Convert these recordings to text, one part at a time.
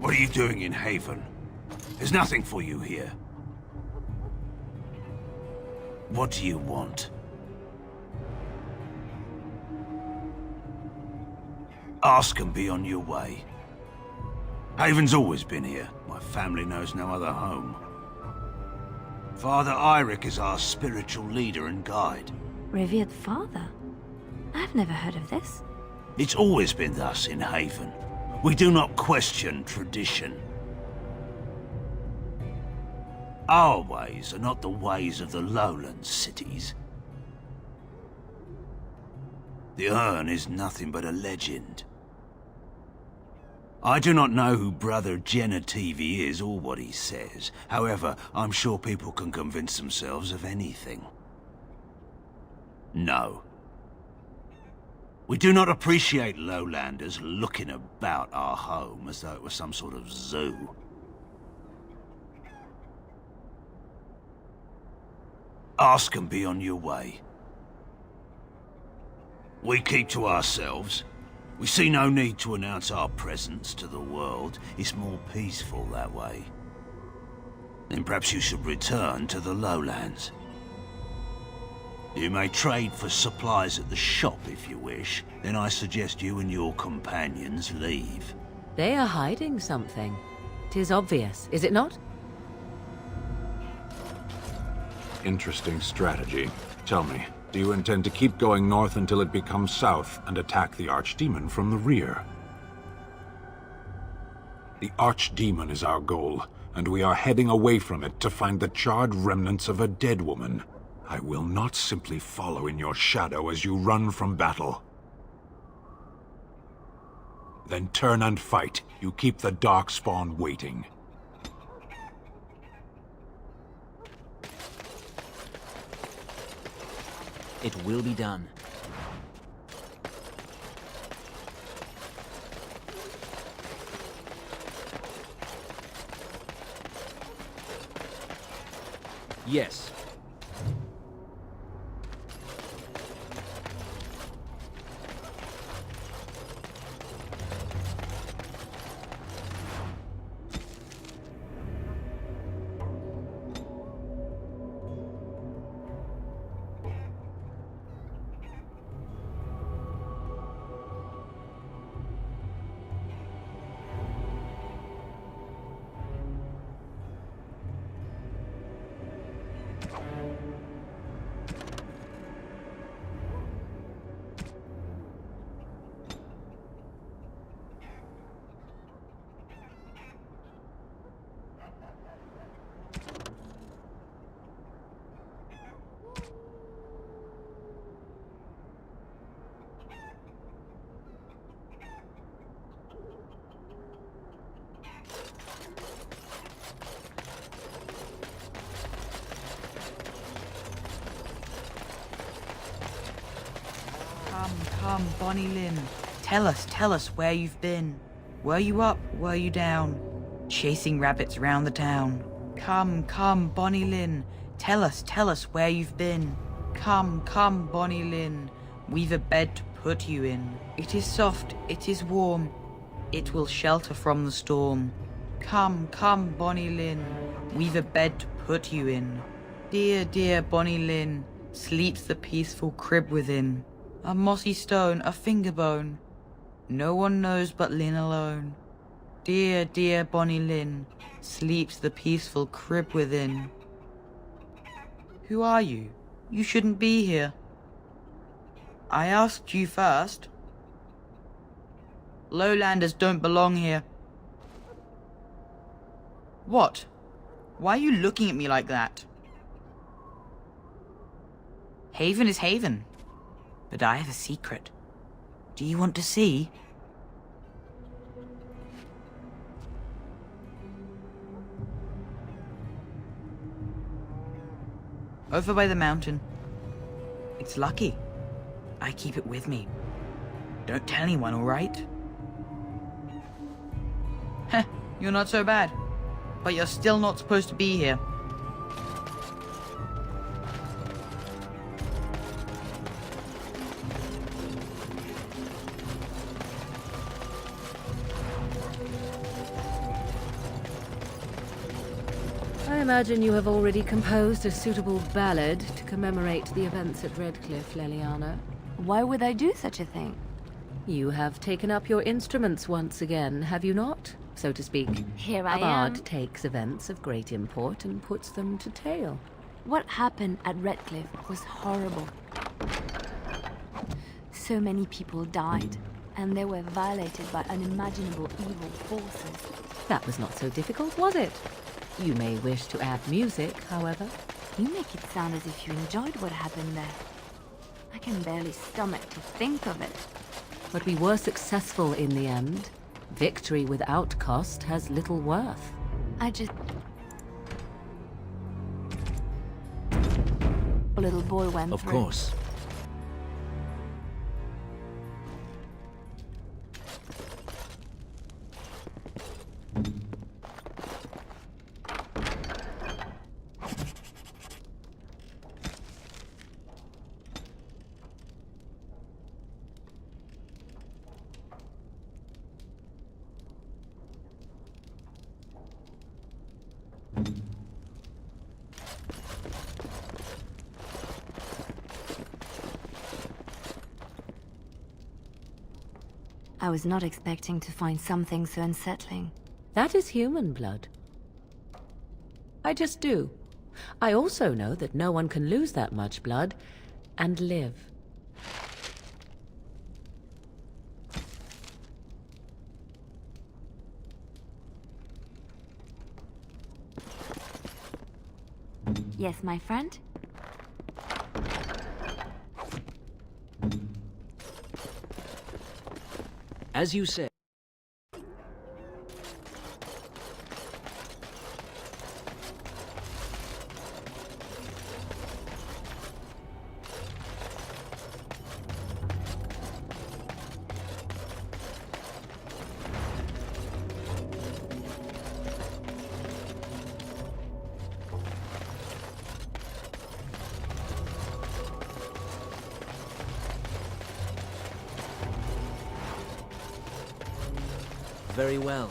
What are you doing in Haven? There's nothing for you here. What do you want? Ask and be on your way. Haven's always been here. My family knows no other home. Father Eirik is our spiritual leader and guide. Revered father? I've never heard of this. It's always been thus in Haven. We do not question tradition. Our ways are not the ways of the lowland cities. The urn is nothing but a legend. I do not know who Brother Genevieve is or what he says. However, I'm sure people can convince themselves of anything. No. We do not appreciate lowlanders looking about our home as though it was some sort of zoo. Ask and be on your way. We keep to ourselves. We see no need to announce our presence to the world. It's more peaceful that way. Then perhaps you should return to the lowlands. You may trade for supplies at the shop if you wish. Then I suggest you and your companions leave. They are hiding something. 'Tis obvious, is it not? Interesting strategy. Tell me, do you intend to keep going north until it becomes south and attack the Archdemon from the rear? The Archdemon is our goal, and we are heading away from it to find the charred remnants of a dead woman. I will not simply follow in your shadow as you run from battle. Then turn and fight. You keep the Darkspawn waiting. It will be done. Yes. Come, Bonnie Lynn. Tell us where you've been. Were you up? Were you down? Chasing rabbits round the town. Come, Bonnie Lynn. Tell us where you've been. Come, Bonnie Lynn. We've a bed to put you in. It is soft, it is warm. It will shelter from the storm. Come, Bonnie Lynn. We've a bed to put you in. Dear Bonnie Lynn, sleeps the peaceful crib within. A mossy stone, a finger bone. No one knows but Lynn alone. Dear Bonnie Lynn, sleeps the peaceful crib within. Who are you? You shouldn't be here. I asked you first. Lowlanders don't belong here. What? Why are you looking at me like that? Haven is Haven. But I have a secret. Do you want to see? Over by the mountain. It's lucky. I keep it with me. Don't tell anyone, alright? Heh, you're not so bad. But you're still not supposed to be here. imagine you have already composed a suitable ballad to commemorate the events at Redcliffe, Leliana. Why would I do such a thing? You have taken up your instruments once again, have you not? So to speak. Here I A bard am. takes events of great import and puts them to tale. What happened at Redcliffe was horrible. So many people died, and they were violated by unimaginable evil forces. That was not so difficult, was it? You may wish to add music, however. You make it sound as if you enjoyed what happened there. I can barely stomach to think of it. But we were successful in the end. Victory without cost has little worth. I just... A little boy went Of through. course. I was not expecting to find something so unsettling. That is human blood. I just do. I also know that no one can lose that much blood and live. Yes, my friend? As you say. Very well.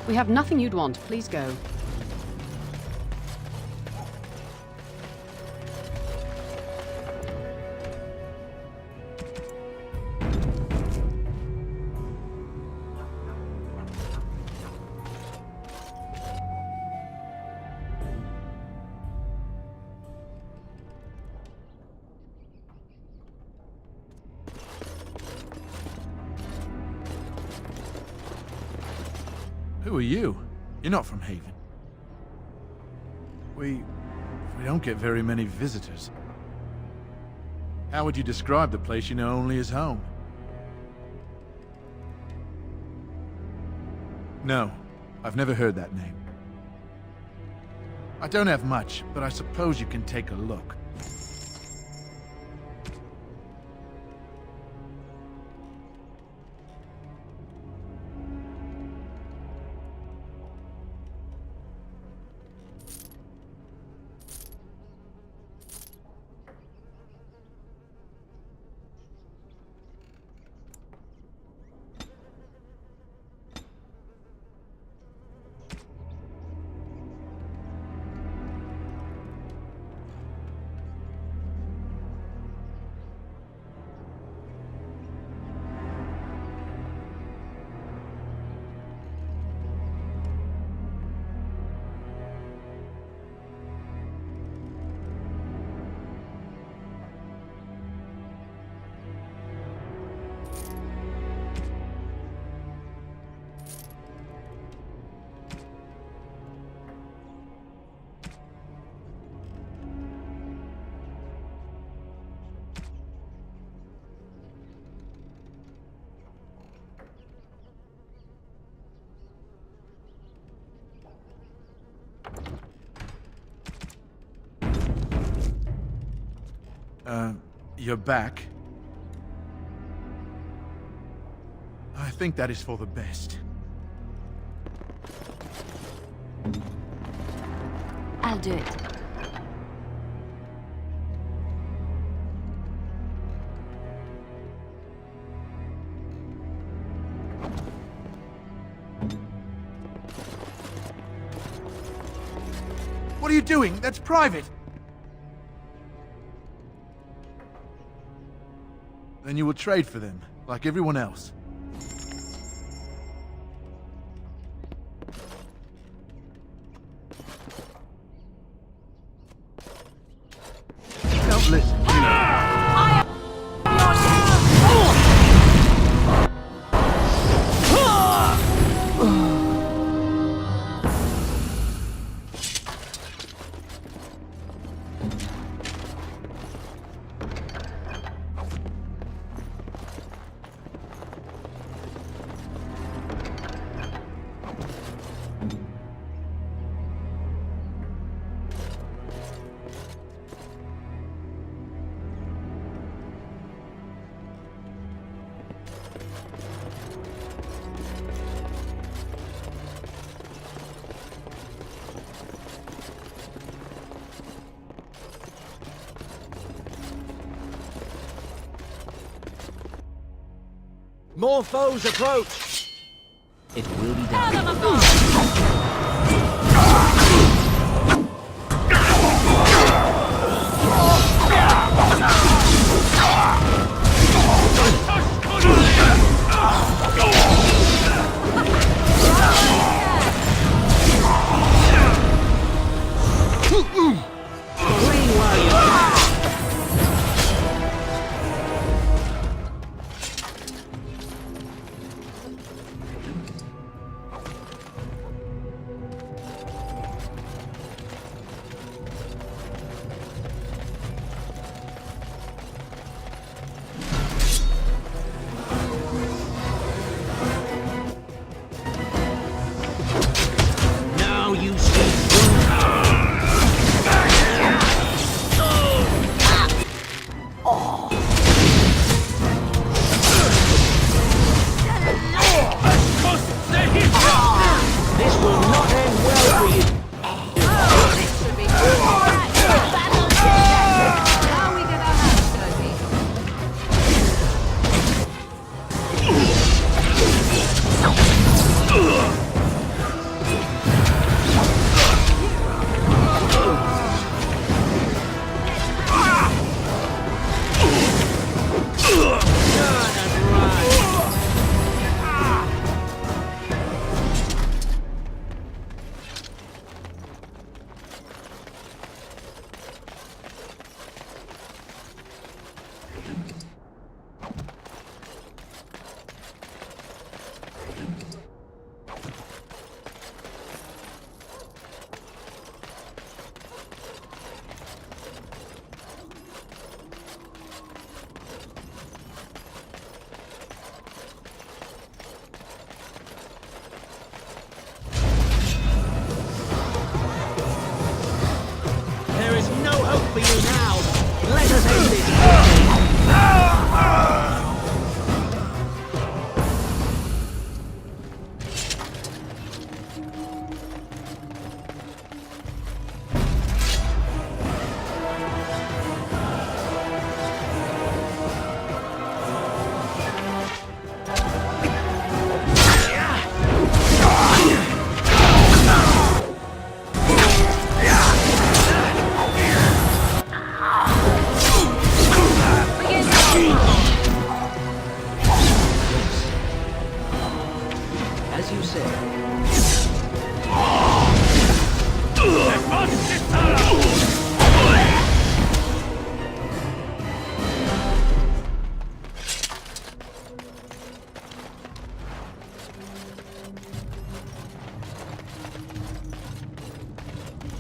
We have nothing you'd want. Please go. Who are you? You're not from Haven. We don't get very many visitors. How would you describe the place you know only as home? No, I've never heard that name. I don't have much, but I suppose you can take a look. You're back. I think that is for the best. I'll do it. What are you doing? That's private! Then you will trade for them, like everyone else. Don't listen. More foes approach! It will be done. for you now. Let us end this.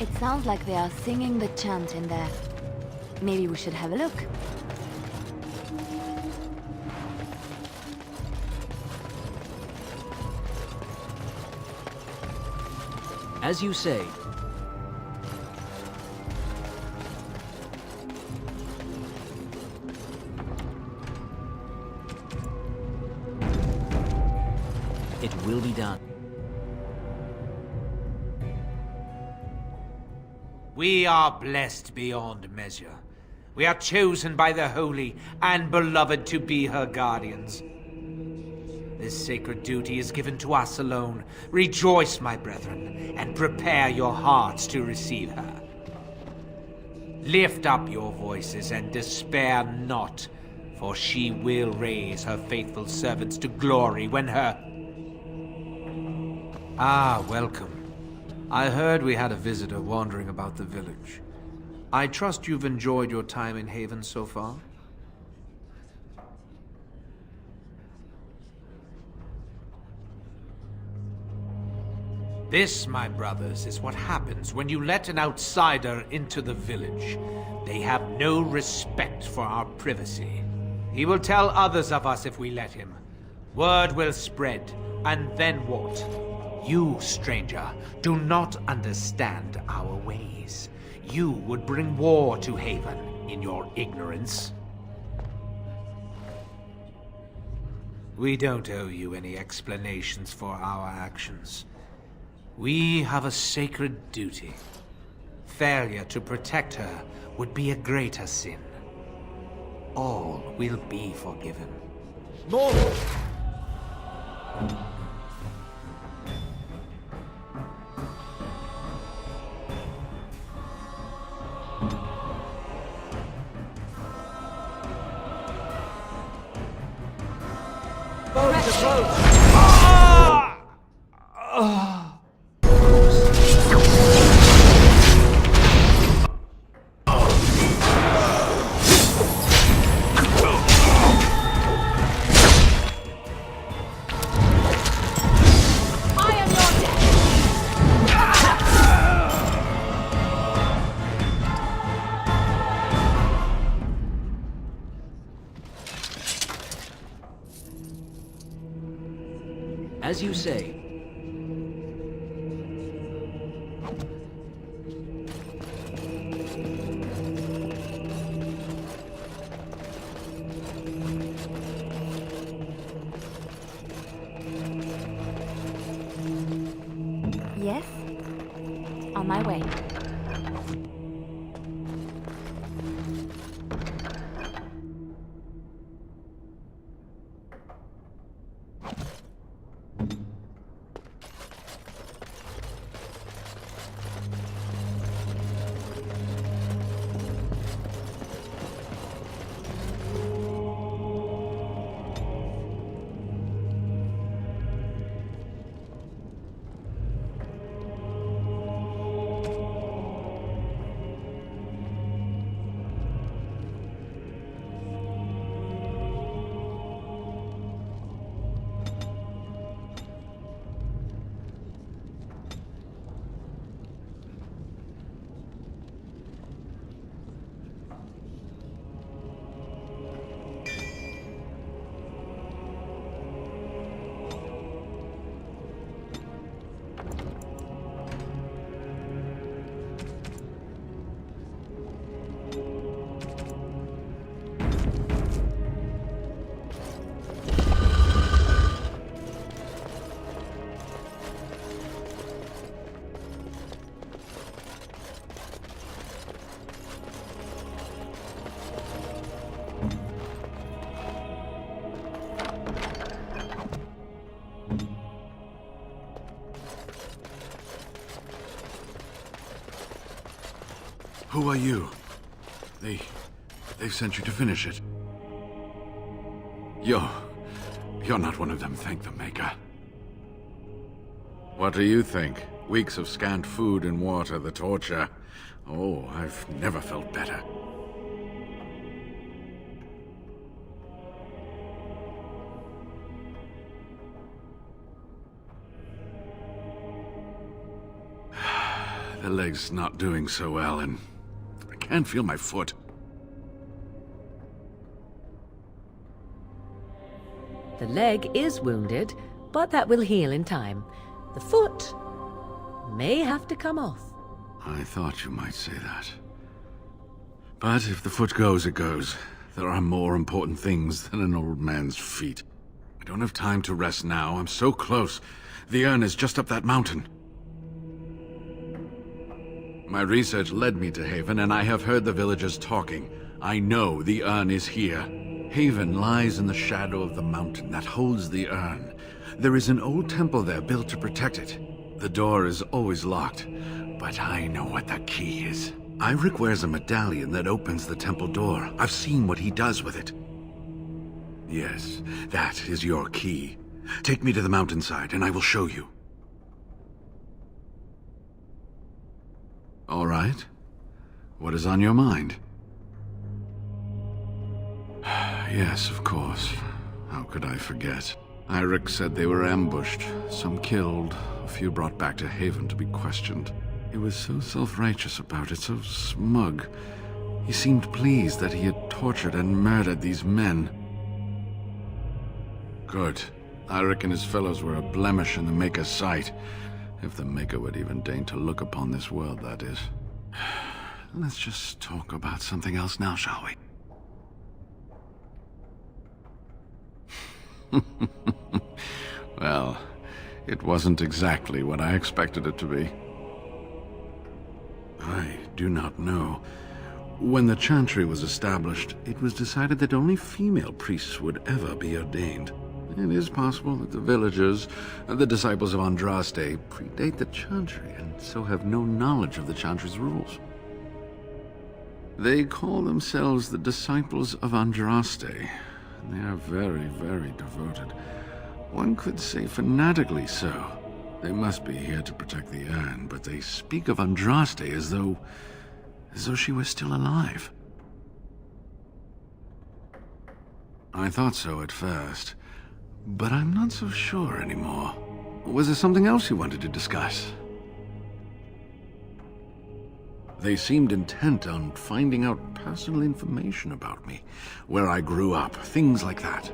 It sounds like they are singing the chant in there. Maybe we should have a look. As you say. will be done. We are blessed beyond measure. We are chosen by the holy and beloved to be her guardians. This sacred duty is given to us alone. Rejoice, my brethren, and prepare your hearts to receive her. Lift up your voices and despair not, for she will raise her faithful servants to glory when her... Ah, welcome. I heard we had a visitor wandering about the village. I trust you've enjoyed your time in Haven so far? This, my brothers, is what happens when you let an outsider into the village. They have no respect for our privacy. He will tell others of us if we let him. Word will spread, and then what? You, stranger, do not understand our ways. You would bring war to Haven in your ignorance. We don't owe you any explanations for our actions. We have a sacred duty. Failure to protect her would be a greater sin. All will be forgiven. More! As you say. Yes? On my way. Who are you? They sent you to finish it. You're not one of them, thank the Maker. What do you think? Weeks of scant food and water, the torture. Oh, I've never felt better. The leg's not doing so well, and I can't feel my foot. The leg is wounded, but that will heal in time. The foot may have to come off. I thought you might say that. But if the foot goes, it goes. There are more important things than an old man's feet. I don't have time to rest now. I'm so close. The urn is just up that mountain. My research led me to Haven, and I have heard the villagers talking. I know the urn is here. Haven lies in the shadow of the mountain that holds the urn. There is an old temple there built to protect it. The door is always locked, but I know what the key is. Eirik wears a medallion that opens the temple door. I've seen what he does with it. Yes, that is your key. Take me to the mountainside, and I will show you. All right. What is on your mind? Yes, of course. How could I forget? Eirik said they were ambushed, some killed, a few brought back to Haven to be questioned. He was so self-righteous about it, so smug. He seemed pleased that he had tortured and murdered these men. Good. Eirik and his fellows were a blemish in the Maker's sight. If the Maker would even deign to look upon this world, that is. Let's just talk about something else now, shall we? Well, it wasn't exactly what I expected it to be. I do not know. When the Chantry was established, it was decided that only female priests would ever be ordained. It is possible that the villagers, the disciples of Andraste, predate the Chantry and so have no knowledge of the Chantry's rules. They call themselves the disciples of Andraste. They are very, very devoted. One could say fanatically so. They must be here to protect the urn, but they speak of Andraste as though she was still alive. I thought so at first, but I'm not so sure anymore. Was there something else you wanted to discuss? They seemed intent on finding out personal information about me, where I grew up, things like that.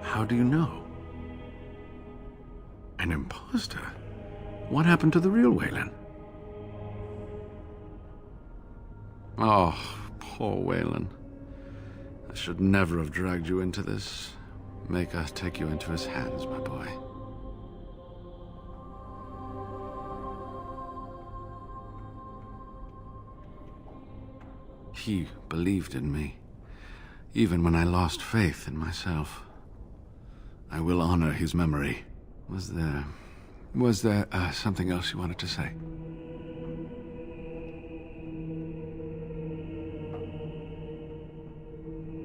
How do you know? An imposter? What happened to the real Waylon? Oh, poor Waylon. I should never have dragged you into this. Maker take you into his hands, my boy. He believed in me, even when I lost faith in myself. I will honor his memory. Was there something else you wanted to say?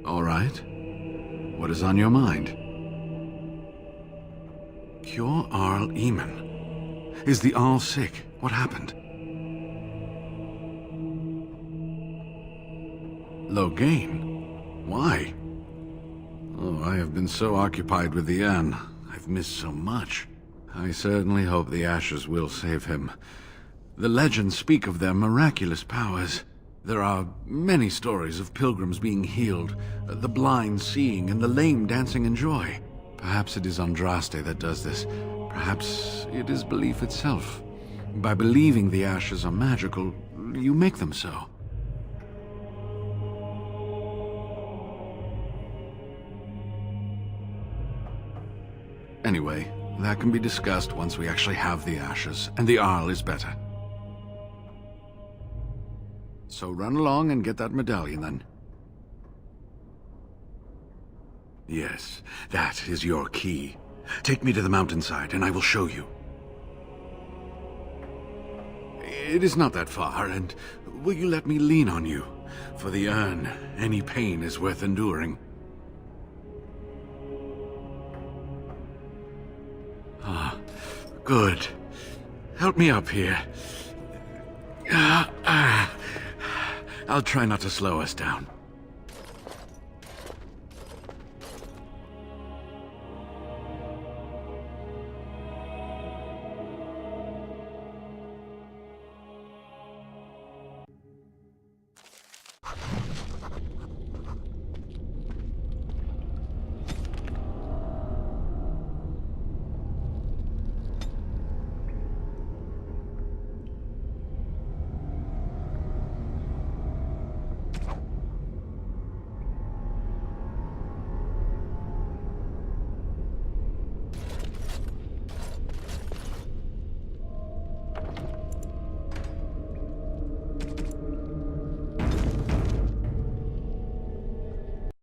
All right. What is on your mind? Cure Arl Eamon. Is the Arl sick? What happened? Loghain? Why? Oh, I have been so occupied with the urn. I've missed so much. I certainly hope the ashes will save him. The legends speak of their miraculous powers. There are many stories of pilgrims being healed, the blind seeing, and the lame dancing in joy. Perhaps it is Andraste that does this. Perhaps it is belief itself. By believing the ashes are magical, you make them so. Anyway, that can be discussed once we actually have the ashes, and the Arl is better. So run along and get that medallion, then. Yes, that is your key. Take me to the mountainside, and I will show you. It is not that far, and will you let me lean on you? For the urn, any pain is worth enduring. Ah, good. Help me up here. I'll try not to slow us down.